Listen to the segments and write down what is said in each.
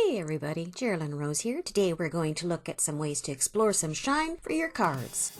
Hey everybody, Geraldine Rose here. Today we're going to look at some ways to explore some shine for your cards.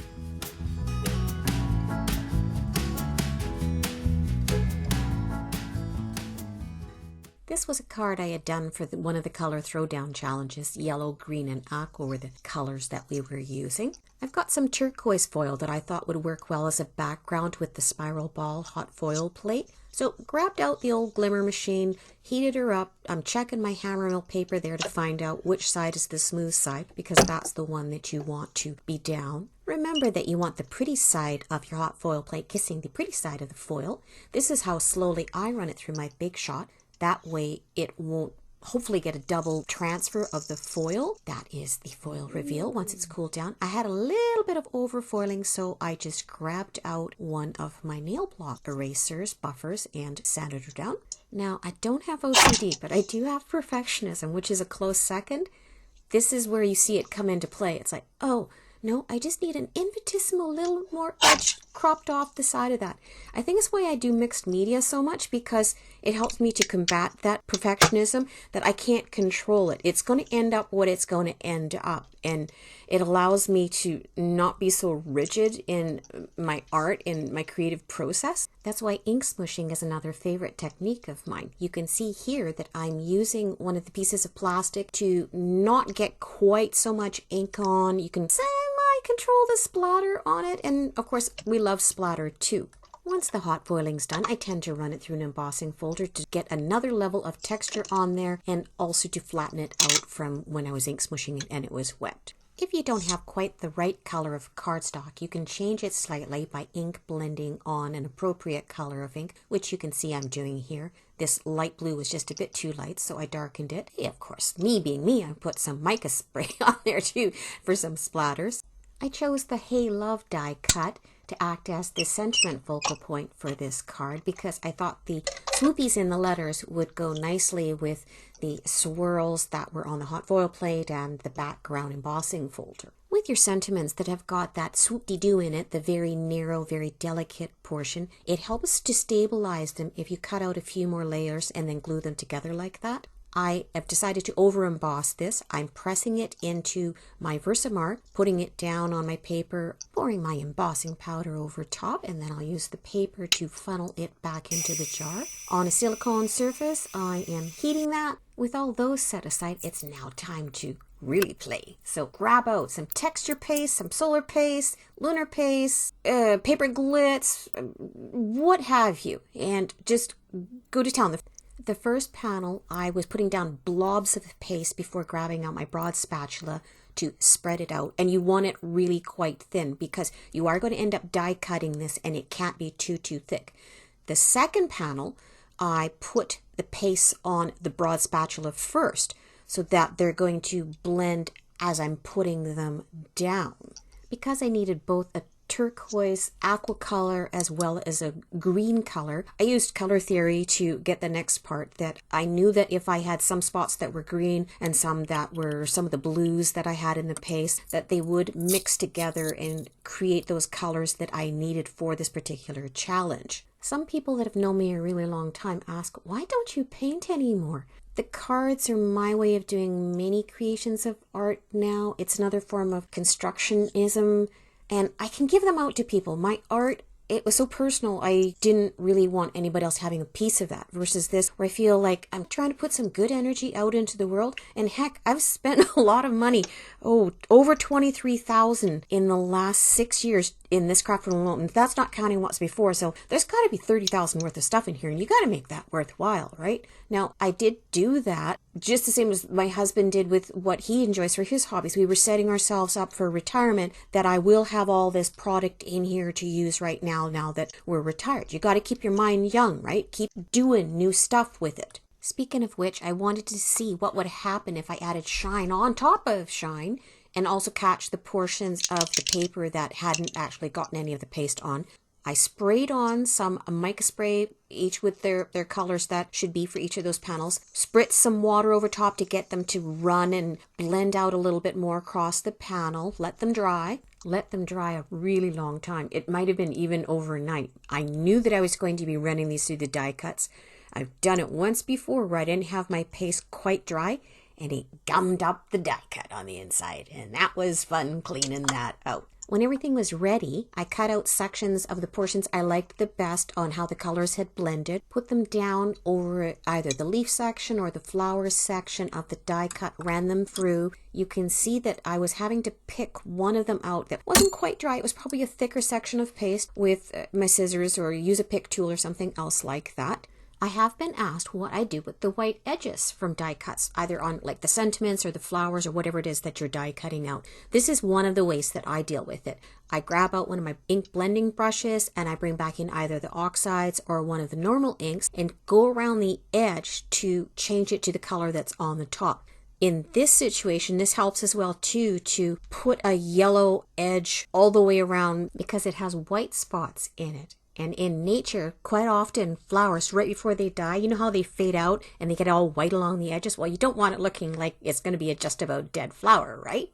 This was a card I had done for one of the color throwdown challenges. Yellow, green, and aqua were the colors that we were using. I've got some turquoise foil that I thought would work well as a background with the spiral ball hot foil plate. So grabbed out the old glimmer machine, heated her up. I'm checking my hammer mill paper there to find out which side is the smooth side, because that's the one that you want to be down. Remember that you want the pretty side of your hot foil plate kissing the pretty side of the foil. This is how slowly I run it through my Big Shot. That way it won't hopefully get a double transfer of the foil. That is the foil reveal once it's cooled down. I had a little bit of overfoiling, so I just grabbed out one of my nail block erasers, buffers, and sanded her down. Now, I don't have OCD, but I do have perfectionism, which is a close second. This is where you see it come into play. It's like, oh, no, I just need an infinitesimal little more edge cropped off the side of that. I think it's why I do mixed media so much, because it helps me to combat that perfectionism, that I can't control it. It's going to end up what it's going to end up. And it allows me to not be so rigid in my art, in my creative process. That's why ink smushing is another favorite technique of mine. You can see here that I'm using one of the pieces of plastic to not get quite so much ink on. You can control the splatter on it, and of course we love splatter too. Once the hot foiling's done, I tend to run it through an embossing folder to get another level of texture on there, and also to flatten it out from when I was ink smushing it and it was wet. If you don't have quite the right color of cardstock, you can change it slightly by ink blending on an appropriate color of ink, which you can see I'm doing here. This light blue was just a bit too light, so I darkened it. Hey, of course, me being me, I put some mica spray on there too for some splatters. I chose the Hey Love die cut to act as the sentiment focal point for this card, because I thought the swoopies in the letters would go nicely with the swirls that were on the hot foil plate and the background embossing folder. With your sentiments that have got that swoop-de-doo in it, the very narrow, very delicate portion, it helps to stabilize them if you cut out a few more layers and then glue them together like that. I have decided to over emboss this. I'm pressing it into my Versamark, putting it down on my paper, pouring my embossing powder over top, and then I'll use the paper to funnel it back into the jar. On a silicone surface, I am heating that. With all those set aside, it's now time to really play. So grab out some texture paste, some solar paste, lunar paste, paper glitz, what have you, and just go to town. The first panel, I was putting down blobs of paste before grabbing out my broad spatula to spread it out. And you want it really quite thin, because you are going to end up die cutting this and it can't be too thick. The second panel, I put the paste on the broad spatula first, so that they're going to blend as I'm putting them down. Because I needed both a turquoise aqua color as well as a green color, I used color theory to get the next part. That I knew that if I had some spots that were green and some that were some of the blues that I had in the paste, that they would mix together and create those colors that I needed for this particular challenge. Some people that have known me a really long time ask, why don't you paint anymore? The cards are my way of doing mini creations of art now. It's another form of constructionism, and I can give them out to people. My art, it was so personal, I didn't really want anybody else having a piece of that, versus this where I feel like I'm trying to put some good energy out into the world. And heck, I've spent a lot of money, over $23,000 in the last 6 years in this craft alone, and that's not counting what's before. So there's got to be $30,000 worth of stuff in here, and you got to make that worthwhile, right? Now, I did do that just the same as my husband did with what he enjoys for his hobbies. We were setting ourselves up for retirement, that I will have all this product in here to use right now that we're retired. You got to keep your mind young, right? Keep doing new stuff with it. Speaking of which, I wanted to see what would happen if I added shine on top of shine, and also catch the portions of the paper that hadn't actually gotten any of the paste on. I sprayed on some mica spray, each with their colors that should be for each of those panels. Spritz some water over top to get them to run and blend out a little bit more across the panel. Let them dry. Let them dry a really long time. It might have been even overnight. I knew that I was going to be running these through the die cuts. I've done it once before where I didn't have my paste quite dry, and it gummed up the die cut on the inside. And that was fun cleaning that out. When everything was ready, I cut out sections of the portions I liked the best on how the colors had blended, put them down over either the leaf section or the flowers section of the die cut, ran them through. You can see that I was having to pick one of them out that wasn't quite dry. It was probably a thicker section of paste with my scissors, or use a pick tool or something else like that. I have been asked what I do with the white edges from die cuts, either on like the sentiments or the flowers or whatever it is that you're die cutting out. This is one of the ways that I deal with it. I grab out one of my ink blending brushes and I bring back in either the oxides or one of the normal inks and go around the edge to change it to the color that's on the top. In this situation, this helps as well too, to put a yellow edge all the way around because it has white spots in it. And in nature, quite often, flowers, right before they die, you know how they fade out and they get all white along the edges? Well, you don't want it looking like it's going to be a just about dead flower, right?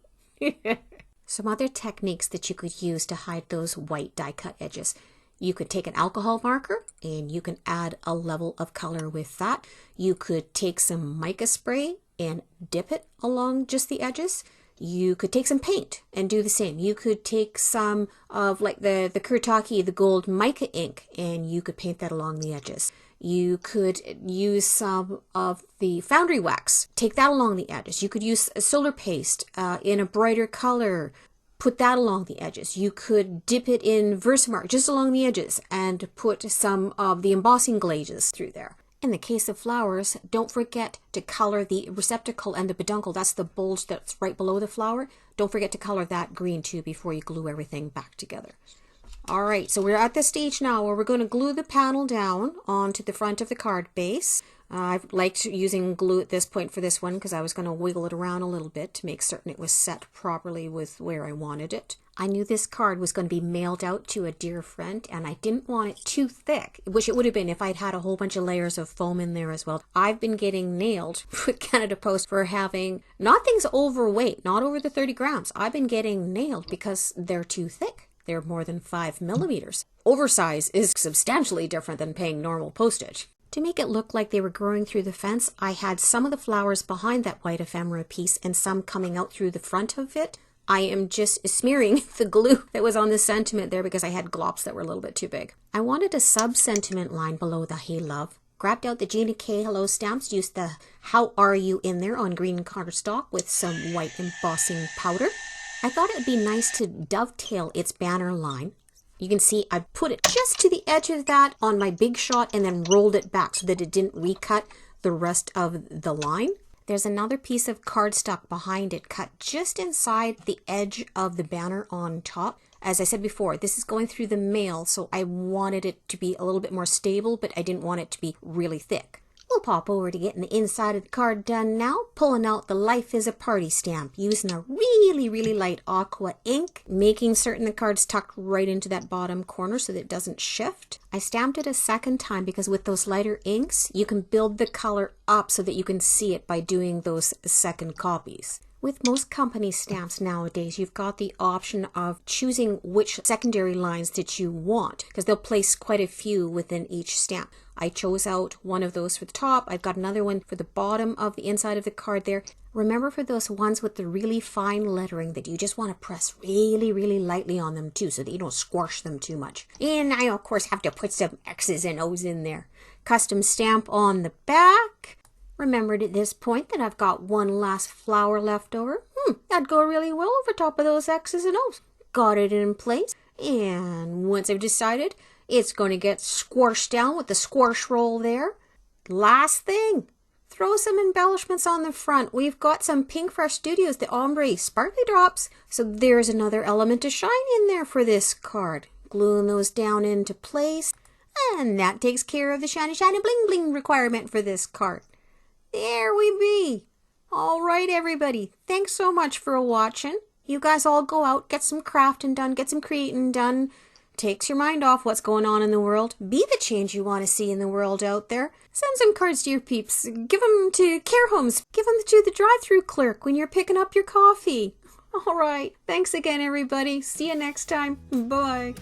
Some other techniques that you could use to hide those white die cut edges. You could take an alcohol marker and you can add a level of color with that. You could take some mica spray and dip it along just the edges. You could take some paint and do the same. You could take some of like the Kurtaki, the gold mica ink, and you could paint that along the edges. You could use some of the foundry wax, take that along the edges. You could use a solar paste in a brighter color, put that along the edges. You could dip it in Versamark just along the edges and put some of the embossing glazes through there. In the case of flowers, don't forget to color the receptacle and the peduncle. That's the bulge that's right below the flower. Don't forget to color that green too before you glue everything back together. All right, so we're at the stage now where we're going to glue the panel down onto the front of the card base. I've liked using glue at this point for this one because I was going to wiggle it around a little bit to make certain it was set properly with where I wanted it. I knew this card was going to be mailed out to a dear friend and I didn't want it too thick, which it would have been if I'd had a whole bunch of layers of foam in there as well. I've been getting nailed with Canada Post for having not things overweight, not over the 30 grams. I've been getting nailed because they're too thick. They're more than 5 millimeters. Oversize is substantially different than paying normal postage. To make it look like they were growing through the fence, I had some of the flowers behind that white ephemera piece and some coming out through the front of it. I am just smearing the glue that was on the sentiment there because I had glops that were a little bit too big. I wanted a sub-sentiment line below the Hey Love. Grabbed out the Gina K Hello stamps, used the How Are You in there on green cardstock with some white embossing powder. I thought it would be nice to dovetail its banner line. You can see I put it just to the edge of that on my big shot and then rolled it back so that it didn't recut the rest of the line. There's another piece of cardstock behind it cut just inside the edge of the banner on top. As I said before, this is going through the mail, so I wanted it to be a little bit more stable, but I didn't want it to be really thick. We'll pop over to getting the inside of the card done now, pulling out the Life is a Party stamp, using a really light aqua ink, making certain the card's tucked right into that bottom corner so that it doesn't shift. I stamped it a second time because with those lighter inks, you can build the color up so that you can see it by doing those second copies. With most company stamps nowadays, you've got the option of choosing which secondary lines that you want because they'll place quite a few within each stamp. I chose out one of those for the top. I've got another one for the bottom of the inside of the card there. Remember for those ones with the really fine lettering that you just want to press really lightly on them too so that you don't squash them too much. And I of course have to put some X's and O's in there. Custom stamp on the back. Remembered at this point that I've got one last flower left over. That'd go really well over top of those X's and O's. Got it in place. And once I've decided, it's going to get squashed down with the squash roll there. Last thing, throw some embellishments on the front. We've got some Pink Fresh Studios, the ombre sparkly drops. So there's another element to shine in there for this card. Gluing those down into place. And that takes care of the shiny bling bling requirement for this card. There we be. All right, everybody. Thanks so much for watching. You guys all go out, get some crafting done, get some creating done. Takes your mind off what's going on in the world. Be the change you want to see in the world out there. Send some cards to your peeps. Give them to care homes. Give them to the drive-thru clerk when you're picking up your coffee. All right. Thanks again, everybody. See you next time. Bye.